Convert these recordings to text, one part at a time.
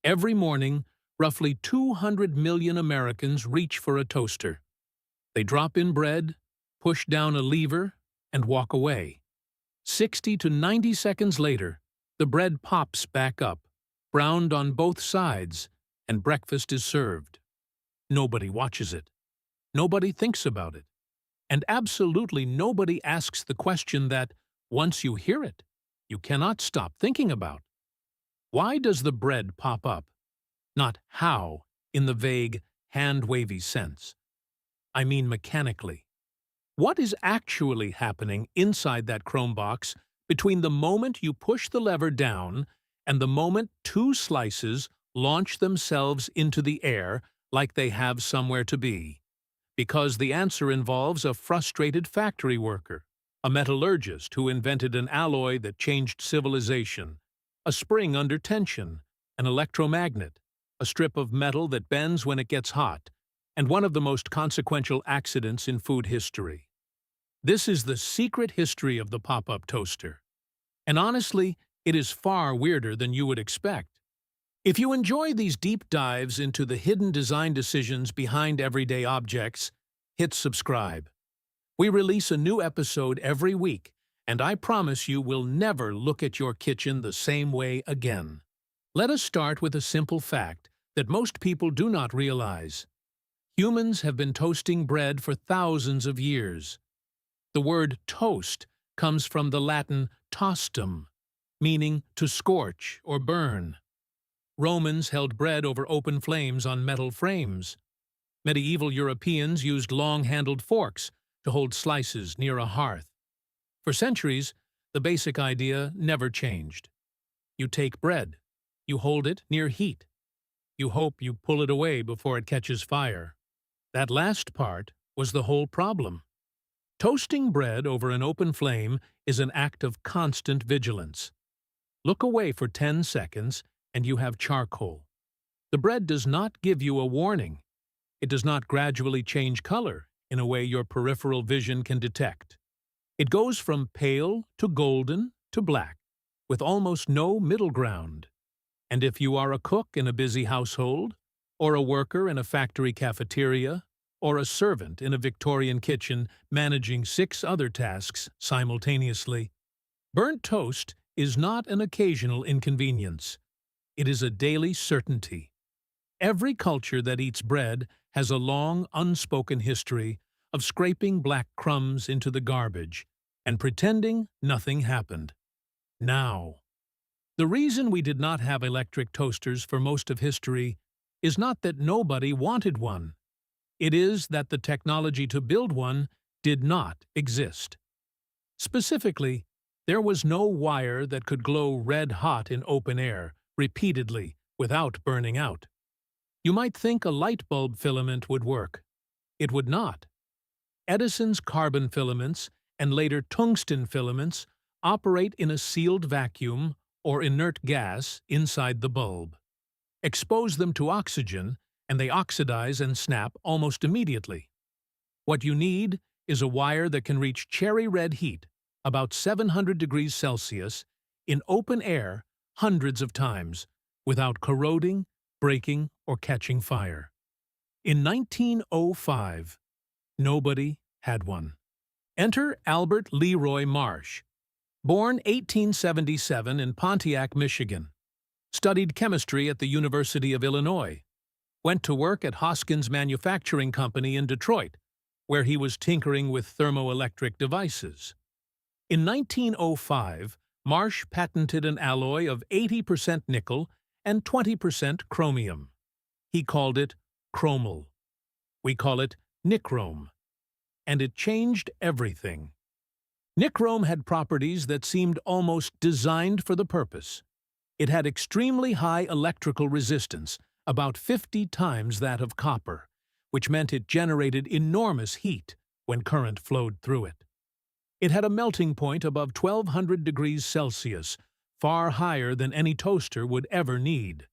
Every morning, roughly 200 million Americans reach for a toaster. They drop in bread, push down a lever, and walk away. 60 to 90 seconds later, the bread pops back up, browned on both sides, and breakfast is served. Nobody watches it. Nobody thinks about it. And absolutely nobody asks the question that, once you hear it, you cannot stop thinking about. Why does the bread pop up? Not how, in the vague, hand-wavy sense. I mean mechanically. What is actually happening inside that chrome box between the moment you push the lever down and the moment two slices launch themselves into the air like they have somewhere to be? Because the answer involves a frustrated factory worker, a metallurgist who invented an alloy that changed civilization, a spring under tension, an electromagnet, a strip of metal that bends when it gets hot, and one of the most consequential accidents in food history. This is the secret history of the pop-up toaster. And honestly, it is far weirder than you would expect. If you enjoy these deep dives into the hidden design decisions behind everyday objects, hit subscribe. We release a new episode every week, and I promise you will never look at your kitchen the same way again. Let us start with a simple fact that most people do not realize. Humans have been toasting bread for thousands of years. The word toast comes from the Latin tostum, meaning to scorch or burn. Romans held bread over open flames on metal frames. Medieval Europeans used long-handled forks to hold slices near a hearth. For centuries, the basic idea never changed. You take bread, you hold it near heat. You hope you pull it away before it catches fire. That last part was the whole problem. Toasting bread over an open flame is an act of constant vigilance. Look away for 10 seconds and you have charcoal. The bread does not give you a warning. It does not gradually change color in a way your peripheral vision can detect. It goes from pale to golden to black, with almost no middle ground. And if you are a cook in a busy household, or a worker in a factory cafeteria, or a servant in a Victorian kitchen managing 6 other tasks simultaneously, burnt toast is not an occasional inconvenience. It is a daily certainty. Every culture that eats bread has a long, unspoken history of scraping black crumbs into the garbage and pretending nothing happened. Now, the reason we did not have electric toasters for most of history is not that nobody wanted one. It is that the technology to build one did not exist. Specifically, there was no wire that could glow red-hot in open air repeatedly without burning out. You might think a light bulb filament would work. It would not. Edison's carbon filaments and later tungsten filaments operate in a sealed vacuum or inert gas inside the bulb. Expose them to oxygen, and they oxidize and snap almost immediately. What you need is a wire that can reach cherry red heat, about 700 degrees Celsius, in open air hundreds of times, without corroding, breaking, or catching fire. In 1905, nobody had one. Enter Albert Leroy Marsh. Born 1877 in Pontiac, Michigan. Studied chemistry at the University of Illinois. Went to work at Hoskins Manufacturing Company in Detroit, where he was tinkering with thermoelectric devices. In 1905, Marsh patented an alloy of 80% nickel and 20% chromium. He called it chromal. We call it nichrome. And it changed everything. Nichrome had properties that seemed almost designed for the purpose. It had extremely high electrical resistance, about 50 times that of copper, which meant it generated enormous heat when current flowed through it. It had a melting point above 1200 degrees Celsius, far higher than any toaster would ever need.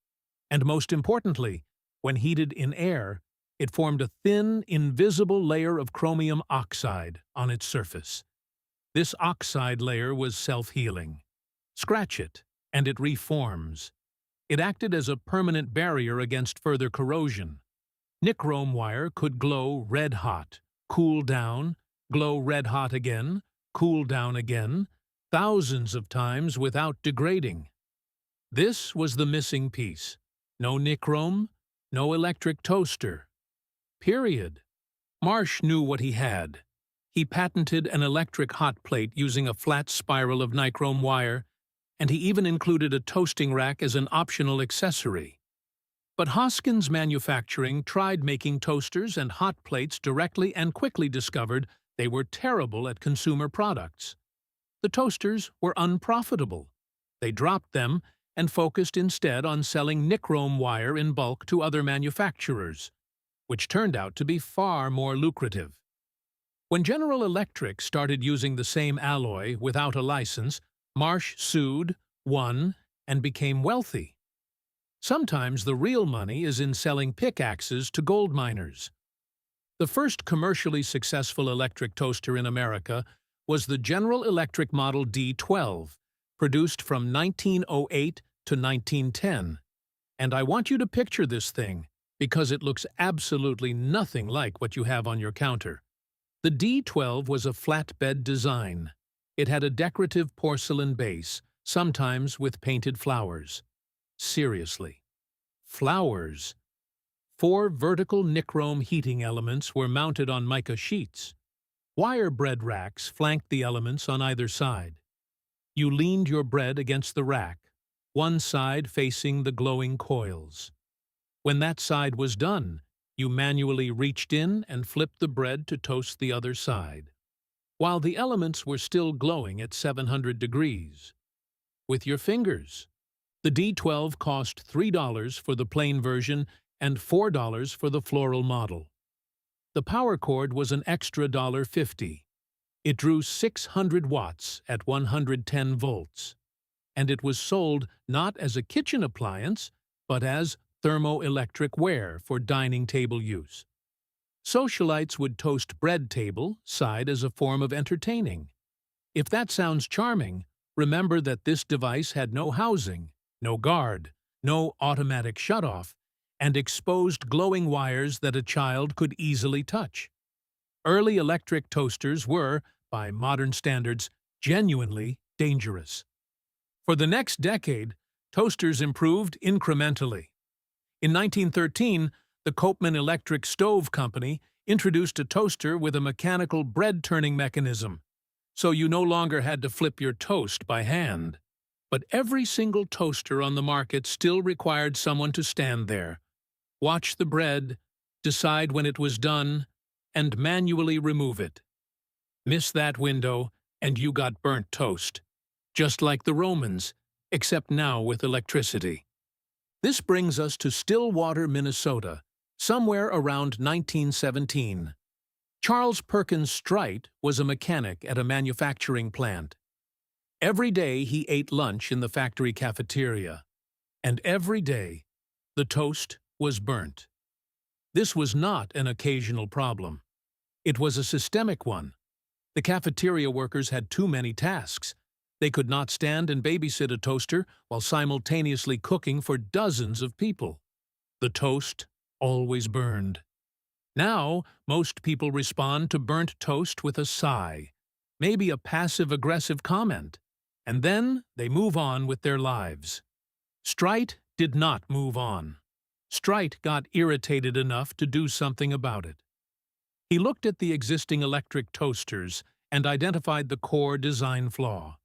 And most importantly, when heated in air, it formed a thin, invisible layer of chromium oxide on its surface. This oxide layer was self-healing. Scratch it, and it reforms. It acted as a permanent barrier against further corrosion. Nichrome wire could glow red-hot, cool down, glow red-hot again, cool down again, thousands of times without degrading. This was the missing piece. No nichrome, no electric toaster. Period. Marsh knew what he had. He patented an electric hot plate using a flat spiral of nichrome wire, and he even included a toasting rack as an optional accessory. But Hoskins Manufacturing tried making toasters and hot plates directly and quickly discovered they were terrible at consumer products. The toasters were unprofitable. They dropped them and focused instead on selling nichrome wire in bulk to other manufacturers, which turned out to be far more lucrative. When General Electric started using the same alloy without a license, Marsh sued, won, and became wealthy. Sometimes the real money is in selling pickaxes to gold miners. The first commercially successful electric toaster in America was the General Electric Model D12, produced from 1908 to 1910. And I want you to picture this thing, because it looks absolutely nothing like what you have on your counter. The D12 was a flatbed design. It had a decorative porcelain base, sometimes with painted flowers. Seriously. Flowers. 4 vertical nichrome heating elements were mounted on mica sheets. Wire bread racks flanked the elements on either side. You leaned your bread against the rack, one side facing the glowing coils. When that side was done, you manually reached in and flipped the bread to toast the other side, while the elements were still glowing at 700 degrees. With your fingers. The D12 cost $3 for the plain version and $4 for the floral model. The power cord was an extra $1.50. It drew 600 watts at 110 volts, and it was sold not as a kitchen appliance, but as thermoelectric ware for dining table use. Socialites would toast bread table side as a form of entertaining. If that sounds charming, remember that this device had no housing, no guard, no automatic shutoff, and exposed glowing wires that a child could easily touch. Early electric toasters were, by modern standards, genuinely dangerous. For the next decade, toasters improved incrementally. In 1913, the Copeman Electric Stove Company introduced a toaster with a mechanical bread-turning mechanism, so you no longer had to flip your toast by hand. But every single toaster on the market still required someone to stand there, watch the bread, decide when it was done, and manually remove it. Miss that window, and you got burnt toast. Just like the Romans, except now with electricity. This brings us to Stillwater, Minnesota, somewhere around 1917. Charles Perkins Strite was a mechanic at a manufacturing plant. Every day he ate lunch in the factory cafeteria, and every day the toast was burnt. This was not an occasional problem. It was a systemic one. The cafeteria workers had too many tasks. They could not stand and babysit a toaster while simultaneously cooking for dozens of people. The toast always burned. Now, most people respond to burnt toast with a sigh, maybe a passive-aggressive comment, and then they move on with their lives. Strite did not move on. Strite got irritated enough to do something about it. He looked at the existing electric toasters and identified the core design flaw.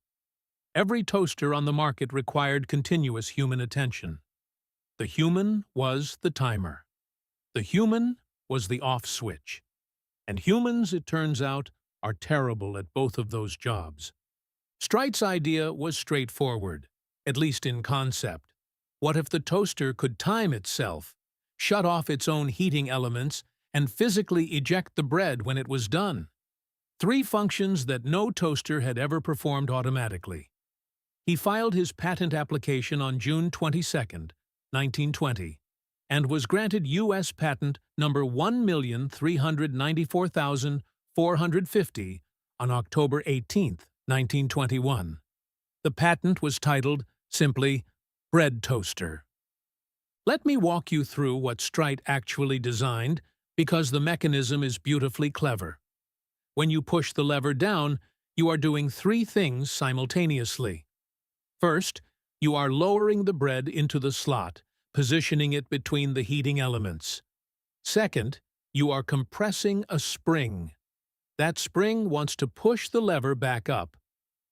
Every toaster on the market required continuous human attention. The human was the timer. The human was the off switch. And humans, it turns out, are terrible at both of those jobs. Strite's idea was straightforward, at least in concept. What if the toaster could time itself, shut off its own heating elements, and physically eject the bread when it was done? 3 functions that no toaster had ever performed automatically. He filed his patent application on June 22, 1920, and was granted U.S. Patent number 1,394,450 on October 18, 1921. The patent was titled, simply, Bread Toaster. Let me walk you through what Strite actually designed, because the mechanism is beautifully clever. When you push the lever down, you are doing three things simultaneously. First, you are lowering the bread into the slot, positioning it between the heating elements. Second, you are compressing a spring. That spring wants to push the lever back up.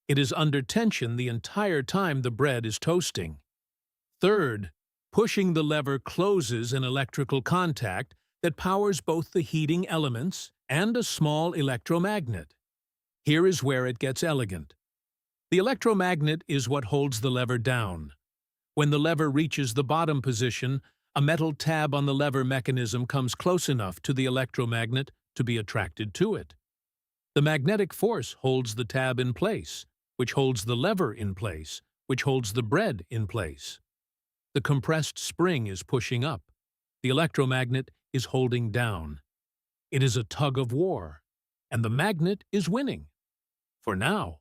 It is under tension the entire time the bread is toasting. Third, pushing the lever closes an electrical contact that powers both the heating elements and a small electromagnet. Here is where it gets elegant. The electromagnet is what holds the lever down. When the lever reaches the bottom position, a metal tab on the lever mechanism comes close enough to the electromagnet to be attracted to it. The magnetic force holds the tab in place, which holds the lever in place, which holds the bread in place. The compressed spring is pushing up. The electromagnet is holding down. It is a tug of war, and the magnet is winning. For now.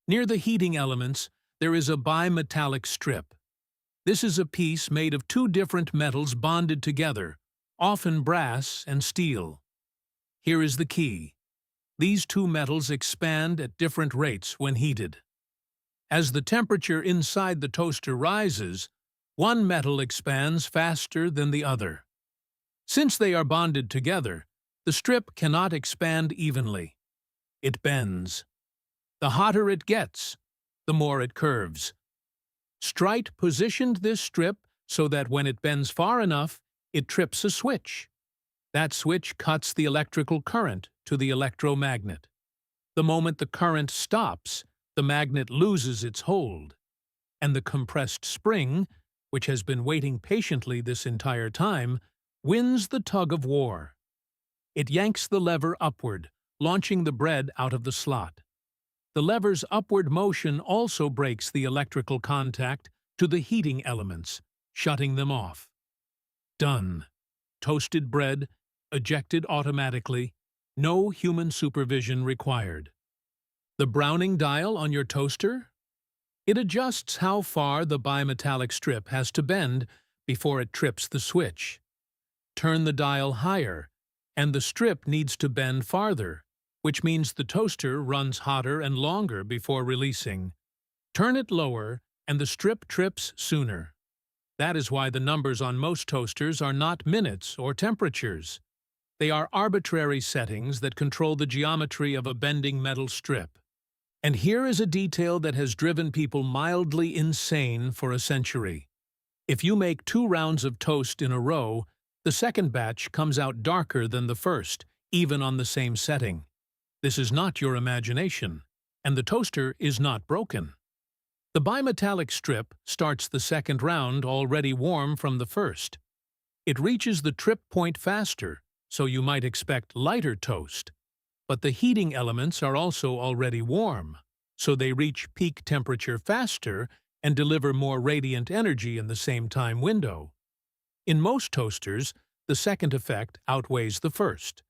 Near the heating elements, there is a bimetallic strip. This is a piece made of two different metals bonded together, often brass and steel. Here is the key. These two metals expand at different rates when heated. As the temperature inside the toaster rises, one metal expands faster than the other. Since they are bonded together, the strip cannot expand evenly. It bends. The hotter it gets, the more it curves. Strite positioned this strip so that when it bends far enough, it trips a switch. That switch cuts the electrical current to the electromagnet. The moment the current stops, the magnet loses its hold, and the compressed spring, which has been waiting patiently this entire time, wins the tug of war. It yanks the lever upward, launching the bread out of the slot. The lever's upward motion also breaks the electrical contact to the heating elements, shutting them off. Done. Toasted bread, ejected automatically, no human supervision required. The browning dial on your toaster? It adjusts how far the bimetallic strip has to bend before it trips the switch. Turn the dial higher, and the strip needs to bend farther, which means the toaster runs hotter and longer before releasing. Turn it lower, and the strip trips sooner. That is why the numbers on most toasters are not minutes or temperatures. They are arbitrary settings that control the geometry of a bending metal strip. And here is a detail that has driven people mildly insane for a century. If you make 2 rounds of toast in a row, the second batch comes out darker than the first, even on the same setting. This is not your imagination, and the toaster is not broken. The bimetallic strip starts the second round already warm from the first. It reaches the trip point faster, so you might expect lighter toast. But the heating elements are also already warm, so they reach peak temperature faster and deliver more radiant energy in the same time window. In most toasters, the second effect outweighs the first.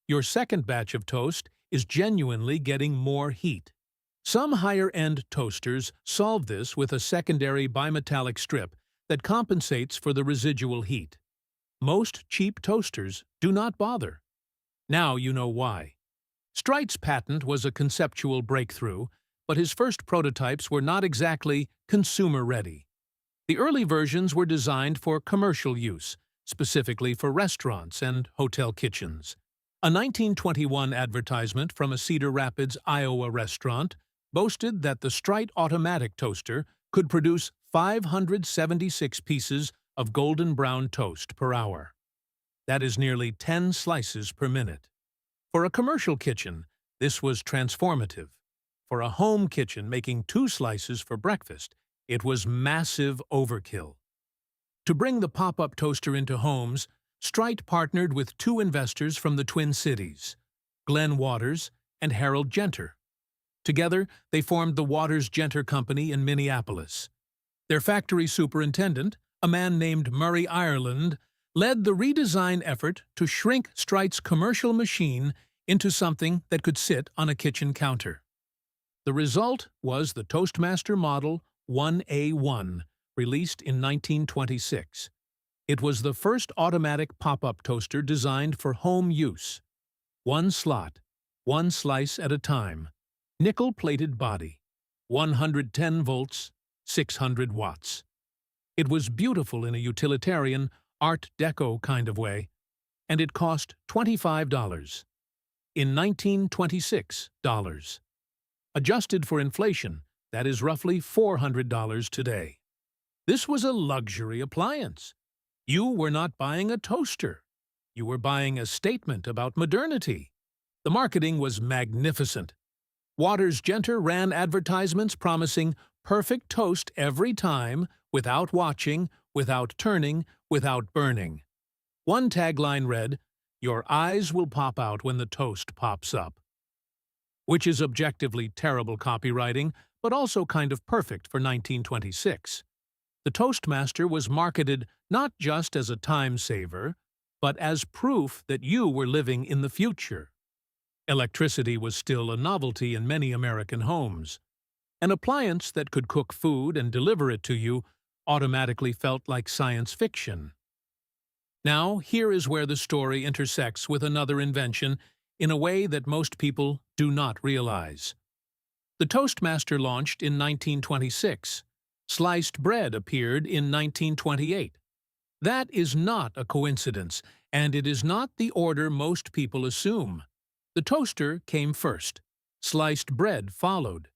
Your second batch of toast is genuinely getting more heat. Some higher-end toasters solve this with a secondary bimetallic strip that compensates for the residual heat. Most cheap toasters do not bother. Now you know why. Strite's patent was a conceptual breakthrough, but his first prototypes were not exactly consumer-ready. The early versions were designed for commercial use, specifically for restaurants and hotel kitchens. A 1921 advertisement from a Cedar Rapids, Iowa restaurant boasted that the Strite automatic toaster could produce 576 pieces of golden brown toast per hour. That is nearly 10 slices per minute. For a commercial kitchen, this was transformative. For a home kitchen making 2 slices for breakfast, it was massive overkill. To bring the pop-up toaster into homes, Strite partnered with 2 investors from the Twin Cities, Glenn Waters and Harold Genter. Together, they formed the Waters-Genter Company in Minneapolis. Their factory superintendent, a man named Murray Ireland, led the redesign effort to shrink Strite's commercial machine into something that could sit on a kitchen counter. The result was the Toastmaster Model 1A1, released in 1926. It was the first automatic pop-up toaster designed for home use. One slot, one slice at a time. Nickel-plated body. 110 volts, 600 watts. It was beautiful in a utilitarian, Art Deco kind of way, and it cost $25. In 1926 dollars. Adjusted for inflation, that is roughly $400 today. This was a luxury appliance. You were not buying a toaster. You were buying a statement about modernity. The marketing was magnificent. Waters Genter ran advertisements promising perfect toast every time, without watching, without turning, without burning. One tagline read, "Your eyes will pop out when the toast pops up," which is objectively terrible copywriting, but also kind of perfect for 1926. The Toastmaster was marketed not just as a time saver, but as proof that you were living in the future. Electricity was still a novelty in many American homes. An appliance that could cook food and deliver it to you automatically felt like science fiction. Now, here is where the story intersects with another invention in a way that most people do not realize. The Toastmaster launched in 1926. Sliced bread appeared in 1928. That is not a coincidence, and it is not the order most people assume. The toaster came first. Sliced bread followed.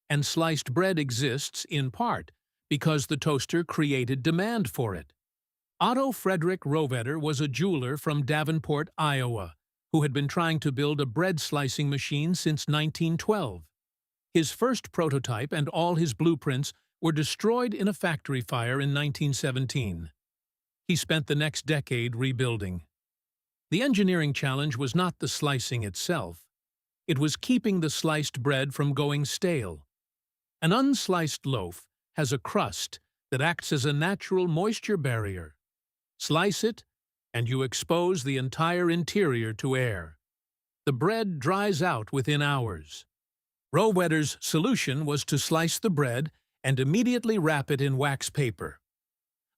And sliced bread exists, in part, because the toaster created demand for it. Otto Frederick Rohwedder was a jeweler from Davenport, Iowa, who had been trying to build a bread-slicing machine since 1912. His first prototype and all his blueprints were destroyed in a factory fire in 1917. He spent the next decade rebuilding. The engineering challenge was not the slicing itself. It was keeping the sliced bread from going stale. An unsliced loaf has a crust that acts as a natural moisture barrier. Slice it, and you expose the entire interior to air. The bread dries out within hours. Rohwedder's solution was to slice the bread and immediately wrap it in wax paper.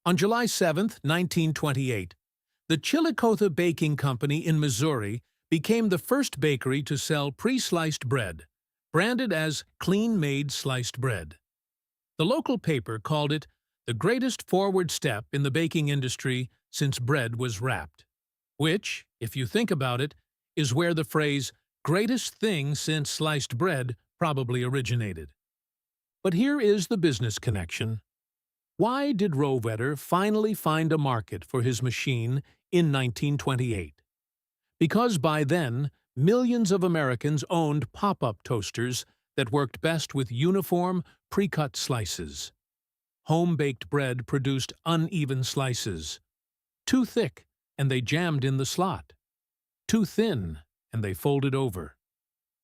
On July 7, 1928, the Chillicothe Baking Company in Missouri became the first bakery to sell pre-sliced bread, branded as clean-made sliced bread. The local paper called it the greatest forward step in the baking industry since bread was wrapped, which, if you think about it, is where the phrase "greatest thing since sliced bread" probably originated. But here is the business connection. Why did Rohwedder finally find a market for his machine in 1928? Because by then, millions of Americans owned pop-up toasters that worked best with uniform, pre-cut slices. Home-baked bread produced uneven slices. Too thick, and they jammed in the slot. Too thin, and they folded over.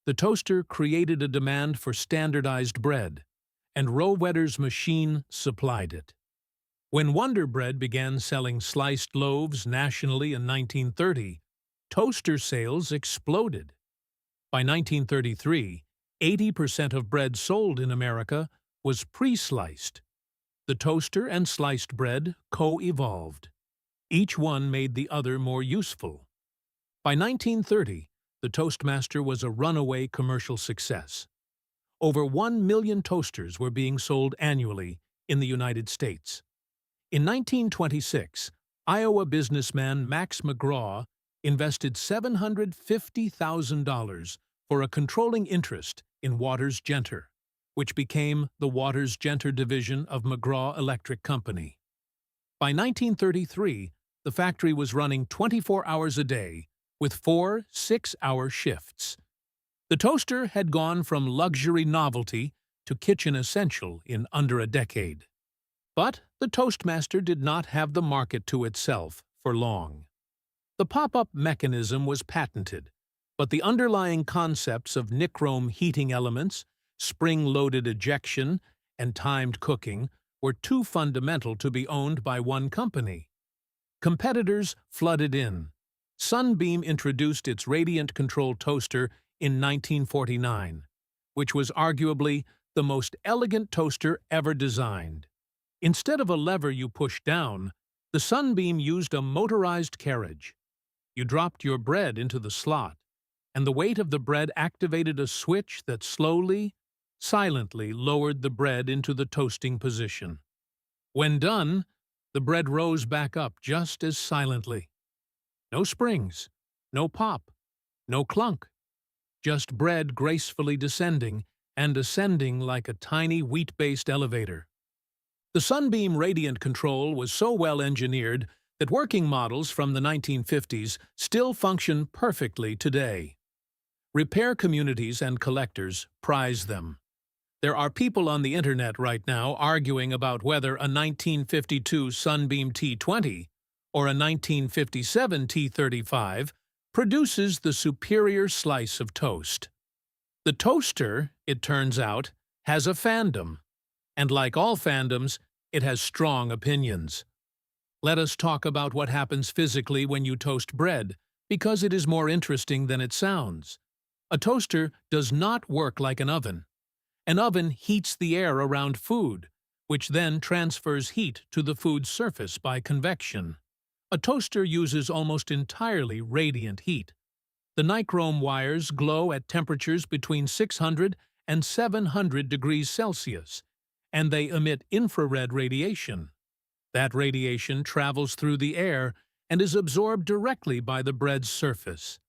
The toaster created a demand for standardized bread, and Rohwedder's machine supplied it. When Wonder Bread began selling sliced loaves nationally in 1930, toaster sales exploded. By 1933, 80% of bread sold in America was pre-sliced. The toaster and sliced bread co-evolved. Each one made the other more useful. By 1930, the Toastmaster was a runaway commercial success. Over 1 million toasters were being sold annually in the United States. In 1926, Iowa businessman Max McGraw invested $750,000 for a controlling interest in Waters Genter, which became the Waters Genter division of McGraw Electric Company. By 1933, the factory was running 24 hours a day, with 4 6-hour shifts. The toaster had gone from luxury novelty to kitchen essential in under a decade. But the Toastmaster did not have the market to itself for long. The pop-up mechanism was patented, but the underlying concepts of Nichrome heating elements, spring-loaded ejection, and timed cooking were too fundamental to be owned by one company. Competitors flooded in. Sunbeam introduced its Radiant Control toaster in 1949, which was arguably the most elegant toaster ever designed. Instead of a lever you push down, The Sunbeam used a motorized carriage. You dropped your bread into the slot, and the weight of the bread activated a switch that slowly, silently lowered the bread into the toasting position. When done, the bread rose back up just as silently. No springs, no pop, no clunk, just bread gracefully descending and ascending like a tiny wheat-based elevator. The Sunbeam Radiant Control was so well engineered that working models from the 1950s still function perfectly today. Repair communities and collectors prize them. There are people on the internet right now arguing about whether a 1952 Sunbeam T20 or a 1957 T35 produces the superior slice of toast. The toaster, it turns out, has a fandom, and like all fandoms, it has strong opinions. Let us talk about what happens physically when you toast bread, because it is more interesting than it sounds. A toaster does not work like an oven. An oven heats the air around food, which then transfers heat to the food's surface by convection. A toaster uses almost entirely radiant heat. The nichrome wires glow at temperatures between 600 and 700 degrees Celsius, and they emit infrared radiation. That radiation travels through the air and is absorbed directly by the bread's surface.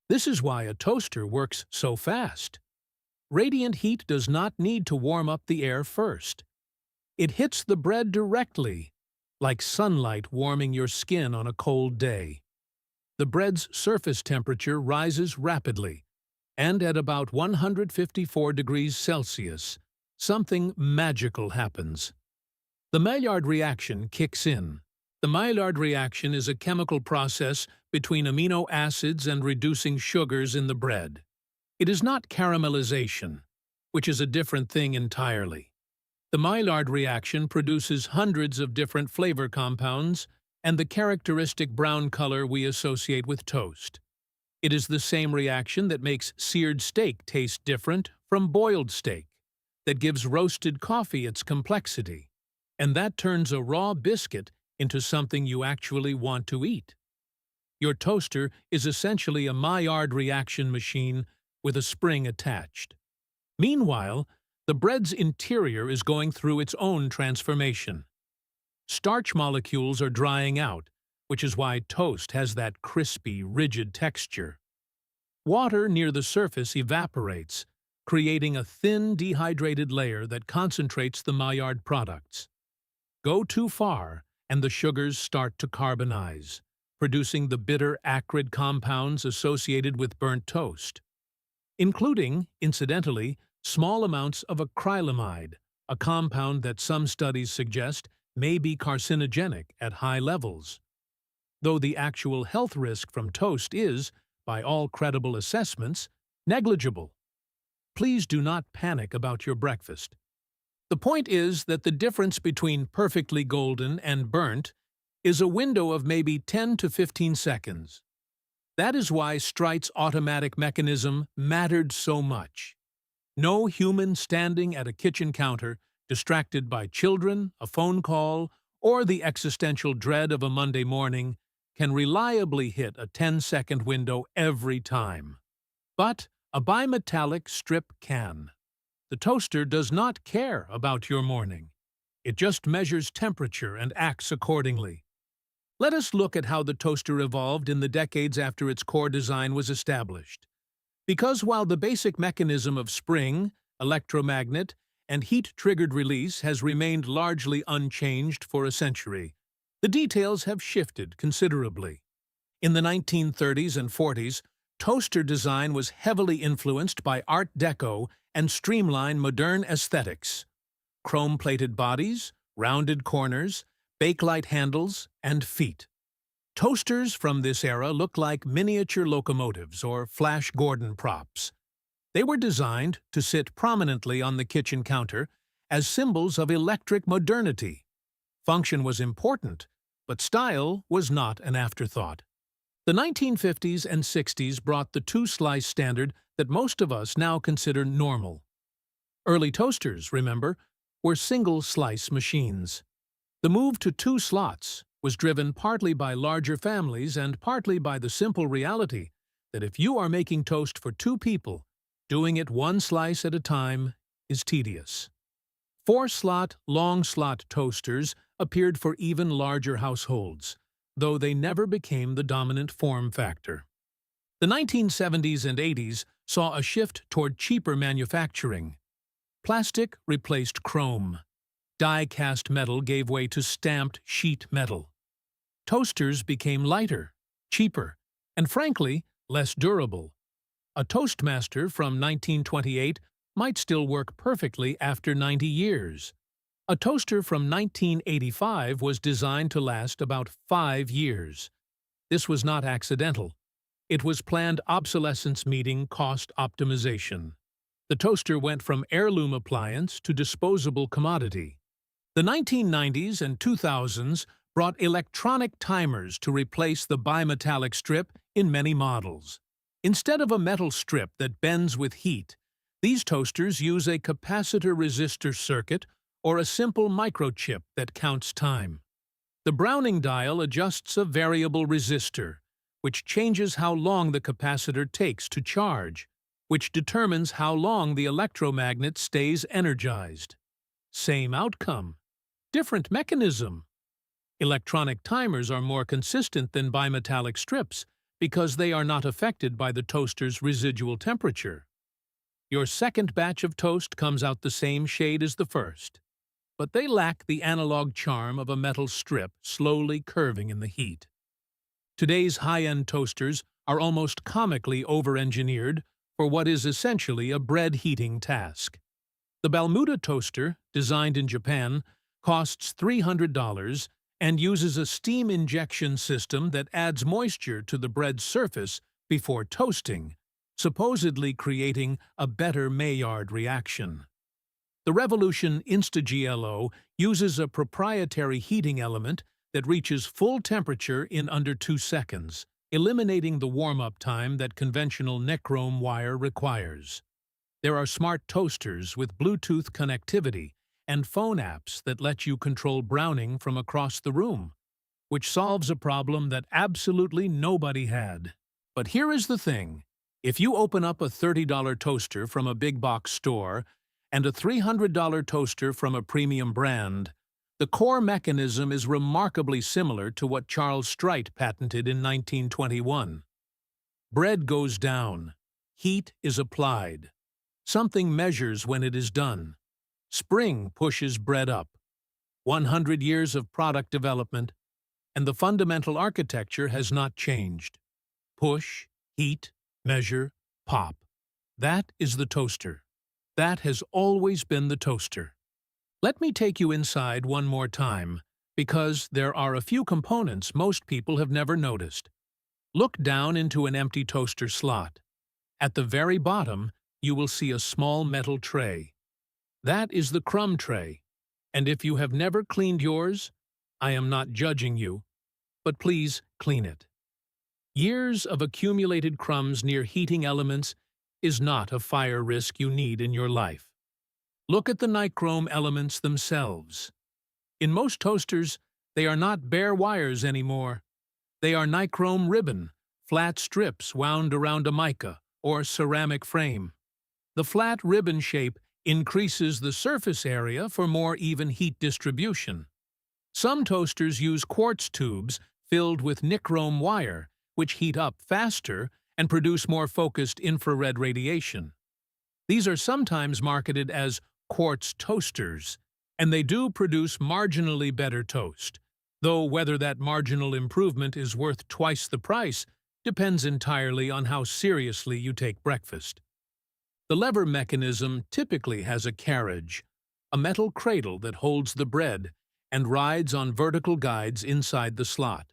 This is why a toaster works so fast. Radiant heat does not need to warm up the air first. It hits the bread directly, like sunlight warming your skin on a cold day. The bread's surface temperature rises rapidly, and at about 154 degrees Celsius, something magical happens. The Maillard reaction kicks in. The Maillard reaction is a chemical process between amino acids and reducing sugars in the bread. It is not caramelization, which is a different thing entirely. The Maillard reaction produces hundreds of different flavor compounds and the characteristic brown color we associate with toast. It is the same reaction that makes seared steak taste different from boiled steak, that gives roasted coffee its complexity, and that turns a raw biscuit into something you actually want to eat. Your toaster is essentially a Maillard reaction machine with a spring attached. Meanwhile, the bread's interior is going through its own transformation. Starch molecules are drying out, which is why toast has that crispy, rigid texture. Water near the surface evaporates, creating a thin, dehydrated layer that concentrates the Maillard products. Go too far, and the sugars start to carbonize, producing the bitter, acrid compounds associated with burnt toast, including, incidentally, small amounts of acrylamide, a compound that some studies suggest may be carcinogenic at high levels. Though the actual health risk from toast is, by all credible assessments, negligible. Please do not panic about your breakfast. The point is that the difference between perfectly golden and burnt is a window of maybe 10 to 15 seconds. That is why Strite's automatic mechanism mattered so much. No human standing at a kitchen counter, distracted by children, a phone call, or the existential dread of a Monday morning, can reliably hit a 10-second window every time. But a bimetallic strip can. The toaster does not care about your morning. It just measures temperature and acts accordingly. Let us look at how the toaster evolved in the decades after its core design was established. Because while the basic mechanism of spring, electromagnet, and heat-triggered release has remained largely unchanged for a century, the details have shifted considerably. In the 1930s and 40s, toaster design was heavily influenced by Art Deco and streamlined modern aesthetics. Chrome-plated bodies, rounded corners, bakelite handles, and feet. Toasters from this era look like miniature locomotives or Flash Gordon props. They were designed to sit prominently on the kitchen counter as symbols of electric modernity. Function was important, but style was not an afterthought. The 1950s and 60s brought the two-slice standard that most of us now consider normal. Early toasters, remember, were single-slice machines. The move to two slots, was driven partly by larger families and partly by the simple reality that if you are making toast for two people, doing it one slice at a time is tedious. Four-slot, long-slot toasters appeared for even larger households, though they never became the dominant form factor. The 1970s and 80s saw a shift toward cheaper manufacturing. Plastic replaced chrome. Die-cast metal gave way to stamped sheet metal. Toasters became lighter, cheaper, and frankly, less durable. A Toastmaster from 1928 might still work perfectly after 90 years. A toaster from 1985 was designed to last about 5 years. This was not accidental. It was planned obsolescence meeting cost optimization. The toaster went from heirloom appliance to disposable commodity. The 1990s and 2000s brought electronic timers to replace the bimetallic strip in many models. Instead of a metal strip that bends with heat, these toasters use a capacitor-resistor circuit or a simple microchip that counts time. The Browning dial adjusts a variable resistor, which changes how long the capacitor takes to charge, which determines how long the electromagnet stays energized. Same outcome, different mechanism. Electronic timers are more consistent than bimetallic strips because they are not affected by the toaster's residual temperature. Your second batch of toast comes out the same shade as the first, but they lack the analog charm of a metal strip slowly curving in the heat. Today's high-end toasters are almost comically over-engineered for what is essentially a bread heating task. The Balmuda toaster, designed in Japan, costs $300 and uses a steam injection system that adds moisture to the bread's surface before toasting, supposedly creating a better Maillard reaction. The Revolution InstaGLO uses a proprietary heating element that reaches full temperature in under 2 seconds, eliminating the warm-up time that conventional Nichrome wire requires. There are smart toasters with Bluetooth connectivity and phone apps that let you control browning from across the room, which solves a problem that absolutely nobody had. But here is the thing. If you open up a $30 toaster from a big box store and a $300 toaster from a premium brand, the core mechanism is remarkably similar to what Charles Strite patented in 1921. Bread goes down. Heat is applied. Something measures when it is done. Spring pushes bread up. 100 years of product development, and the fundamental architecture has not changed. Push, heat, measure, pop. That is the toaster. That has always been the toaster. Let me take you inside one more time, because there are a few components most people have never noticed. Look down into an empty toaster slot. At the very bottom, you will see a small metal tray. That is the crumb tray, and if you have never cleaned yours, I am not judging you, but please clean it. Years of accumulated crumbs near heating elements is not a fire risk you need in your life. Look at the nichrome elements themselves. In most toasters, they are not bare wires anymore. They are nichrome ribbon, flat strips wound around a mica or ceramic frame. The flat ribbon shape increases the surface area for more even heat distribution. Some toasters use quartz tubes filled with nichrome wire, which heat up faster and produce more focused infrared radiation. These are sometimes marketed as quartz toasters, and they do produce marginally better toast, though whether that marginal improvement is worth twice the price depends entirely on how seriously you take breakfast. The lever mechanism typically has a carriage, a metal cradle that holds the bread and rides on vertical guides inside the slot.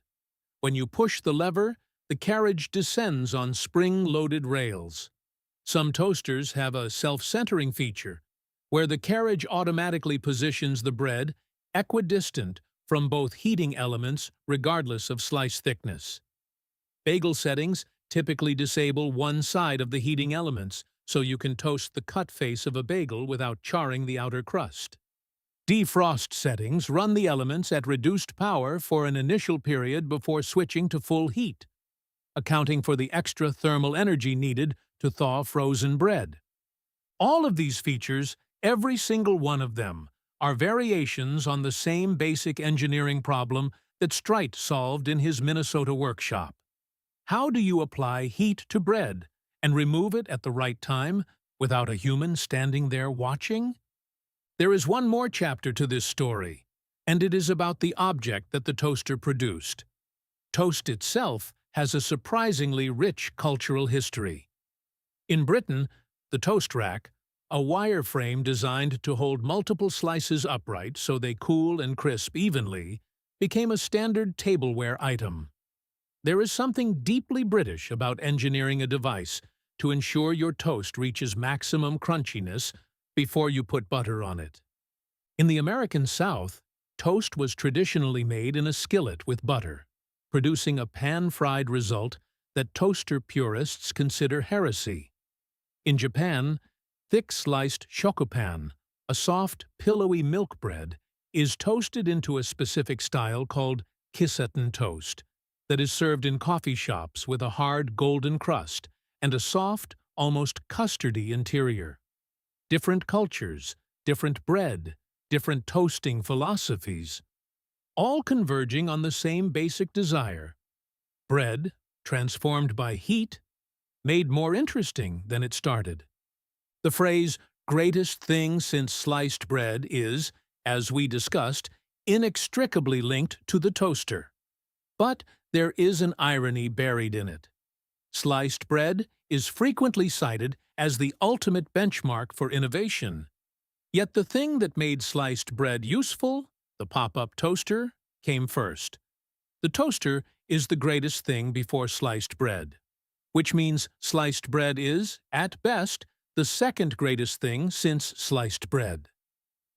When you push the lever, the carriage descends on spring-loaded rails. Some toasters have a self-centering feature, where the carriage automatically positions the bread equidistant from both heating elements regardless of slice thickness. Bagel settings typically disable one side of the heating elements, so you can toast the cut face of a bagel without charring the outer crust. Defrost settings run the elements at reduced power for an initial period before switching to full heat, accounting for the extra thermal energy needed to thaw frozen bread. All of these features, every single one of them, are variations on the same basic engineering problem that Strite solved in his Minnesota workshop. How do you apply heat to bread and remove it at the right time without a human standing there watching? There is one more chapter to this story, and it is about the object that the toaster produced. Toast itself has a surprisingly rich cultural history. In Britain, the toast rack, a wire frame designed to hold multiple slices upright so they cool and crisp evenly, became a standard tableware item. There is something deeply British about engineering a device to ensure your toast reaches maximum crunchiness before you put butter on it. In the American South, toast was traditionally made in a skillet with butter, producing a pan-fried result that toaster purists consider heresy. In Japan, thick-sliced shokupan, a soft, pillowy milk bread, is toasted into a specific style called kisetten toast that is served in coffee shops with a hard golden crust and a soft, almost custardy interior. Different cultures, different bread, different toasting philosophies, all converging on the same basic desire. Bread, transformed by heat, made more interesting than it started. The phrase, "greatest thing since sliced bread," is, as we discussed, inextricably linked to the toaster. But there is an irony buried in it. Sliced bread is frequently cited as the ultimate benchmark for innovation. Yet the thing that made sliced bread useful, the pop-up toaster, came first. The toaster is the greatest thing before sliced bread, which means sliced bread is, at best, the second greatest thing since sliced bread.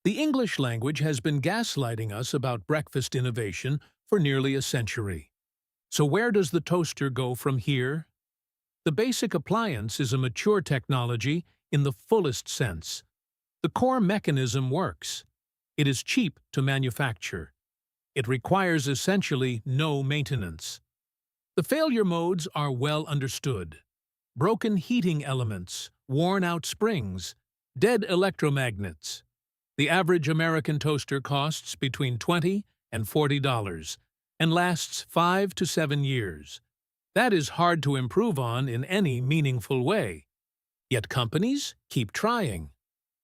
The English language has been gaslighting us about breakfast innovation for nearly a century. So where does the toaster go from here? The basic appliance is a mature technology in the fullest sense. The core mechanism works. It is cheap to manufacture. It requires essentially no maintenance. The failure modes are well understood. Broken heating elements, worn-out springs, dead electromagnets. The average American toaster costs between $20 and $40 and lasts 5 to 7 years. That is hard to improve on in any meaningful way. Yet companies keep trying.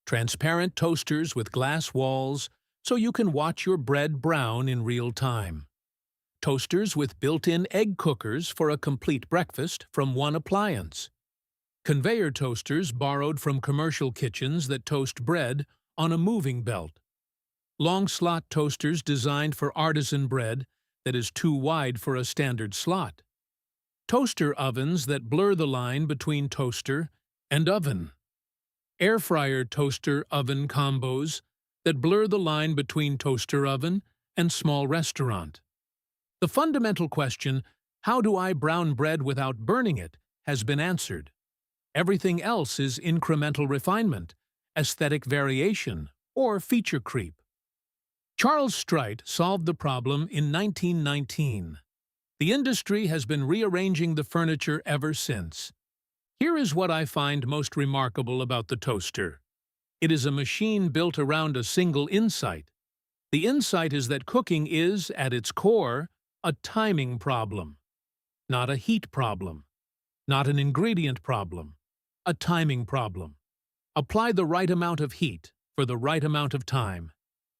Transparent toasters with glass walls so you can watch your bread brown in real time. Toasters with built-in egg cookers for a complete breakfast from one appliance. Conveyor toasters borrowed from commercial kitchens that toast bread on a moving belt. Long slot toasters designed for artisan bread that is too wide for a standard slot. Toaster ovens that blur the line between toaster and oven. Air fryer toaster oven combos that blur the line between toaster oven and small restaurant. The fundamental question, how do I brown bread without burning it, has been answered. Everything else is incremental refinement, aesthetic variation, or feature creep. Charles Strite solved the problem in 1919. The industry has been rearranging the furniture ever since. Here is what I find most remarkable about the toaster. It is a machine built around a single insight. The insight is that cooking is, at its core, a timing problem. Not a heat problem. Not an ingredient problem. A timing problem. Apply the right amount of heat for the right amount of time,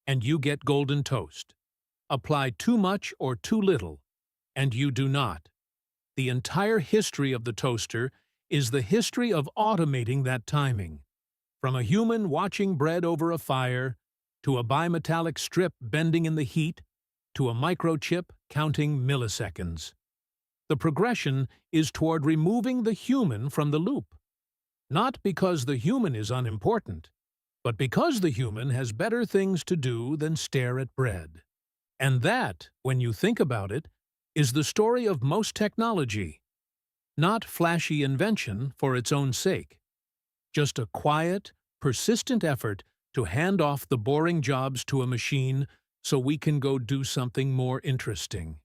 and you get golden toast. Apply too much or too little, and you do not. The entire history of the toaster is the history of automating that timing. From a human watching bread over a fire, to a bimetallic strip bending in the heat, to a microchip counting milliseconds. The progression is toward removing the human from the loop. Not because the human is unimportant, but because the human has better things to do than stare at bread. And that, when you think about it, is the story of most technology. Not flashy invention for its own sake. Just a quiet, persistent effort to hand off the boring jobs to a machine so we can go do something more interesting.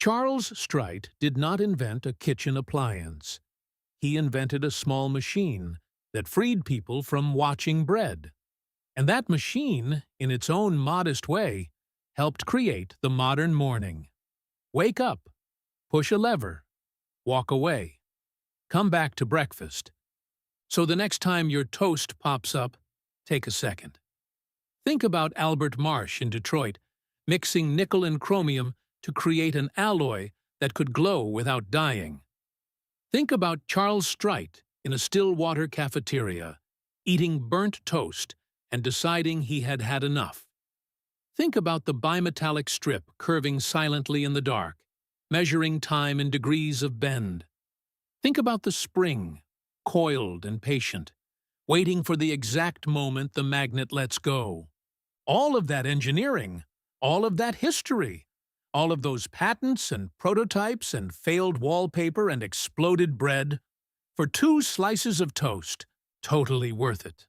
Charles Strite did not invent a kitchen appliance. He invented a small machine that freed people from watching bread. And that machine, in its own modest way, helped create the modern morning. Wake up, push a lever, walk away, come back to breakfast. So the next time your toast pops up, take a second. Think about Albert Marsh in Detroit, mixing nickel and chromium to create an alloy that could glow without dying. Think about Charles Strite in a Stillwater cafeteria, eating burnt toast and deciding he had had enough. Think about the bimetallic strip curving silently in the dark, measuring time in degrees of bend. Think about the spring, coiled and patient, waiting for the exact moment the magnet lets go. All of that engineering, all of that history, all of those patents and prototypes and failed wallpaper and exploded bread, for 2 slices of toast, totally worth it.